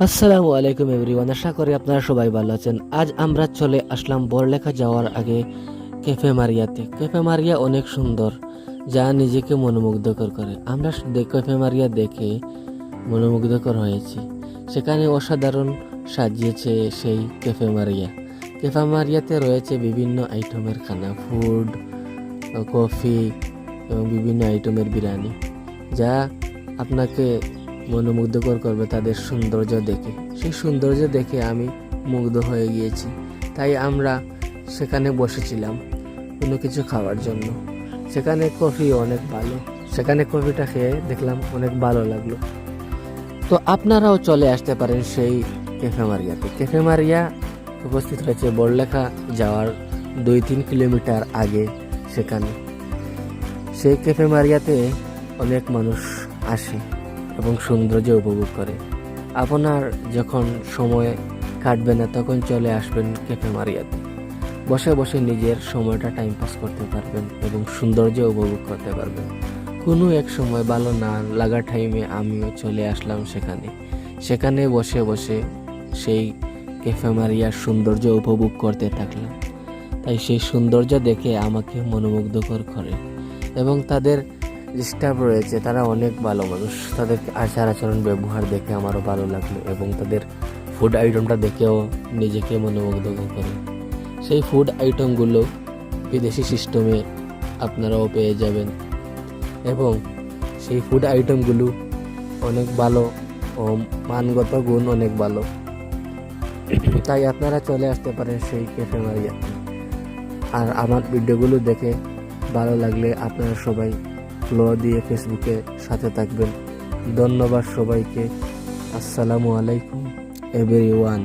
আসসালামু আলাইকুম এভরিওয়ান, আশা করি আপনারা সবাই ভালো আছেন। আজ আমরা চলে আসলাম বড়লেখা যাওয়ার আগে ক্যাফে মারিয়াতে। ক্যাফে মারিয়া অনেক সুন্দর, যা নিজেকে মনোমুগ্ধকর করে। আমরা ক্যাফে মারিয়া দেখে মনোমুগ্ধকর হয়েছি। সেখানে অসাধারণ সাজিয়েছে সেই ক্যাফে মারিয়া। ক্যাফে মারিয়াতে রয়েছে বিভিন্ন আইটেমের খানা, ফুড, কফি এবং বিভিন্ন আইটেমের বিরিয়ানি, যা আপনাকে মনোমুগ্ধকর করবে তাদের সৌন্দর্য দেখে। সেই সৌন্দর্য দেখে আমি মুগ্ধ হয়ে গিয়েছি, তাই আমরা সেখানে বসেছিলাম কোনো কিছু খাওয়ার জন্য। সেখানে কফি অনেক ভালো, সেখানে কফিটা খেয়ে দেখলাম অনেক ভালো লাগলো। তো আপনারাও চলে আসতে পারেন সেই ক্যাফে মারিয়াতে। ক্যাফে মারিয়া উপস্থিত রয়েছে বড়লেখা যাওয়ার 2-3 কিলোমিটার আগে। সেখানে সেই ক্যাফে মারিয়াতে অনেক মানুষ আসে এবং সৌন্দর্য উপভোগ করে। আপনার যখন সময় কাটবে না তখন চলে আসবেন ক্যাফে মারিয়াতে। বসে বসে নিজের সময়টা টাইম পাস করতে পারবেন এবং সৌন্দর্য উপভোগ করতে পারবেন। কোনো এক সময় ভালো না লাগা টাইমে আমিও চলে আসলাম সেখানে বসে বসে সেই ক্যাফে মারিয়ার সৌন্দর্য উপভোগ করতে থাকলাম। তাই সেই সৌন্দর্য দেখে আমাকে মনোমুগ্ধকর করে এবং তাদের স্টাফ রয়েছে, তারা অনেক ভালো মানুষ। তাদের আচার আচরণ ব্যবহার দেখে আমারও ভালো লাগলো এবং তাদের ফুড আইটেমটা দেখেও নিজেকে মনোমুগ্ধ করে। সেই ফুড আইটেমগুলো বিদেশি সিস্টেমে আপনারাও পেয়ে যাবেন এবং সেই ফুড আইটেমগুলো অনেক ভালো ও মানগত গুণ অনেক ভালো। তাই আপনারা চলে আসতে পারেন সেই ক্যাফে মারিয়াতে। আর আমার ভিডিওগুলো দেখে ভালো লাগলে আপনারা সবাই ফলো দিয়ে ফেসবুকে সাথে থাকবেন। ধন্যবাদ সবাইকে। আসসালামু আলাইকুম এভরিওয়ান।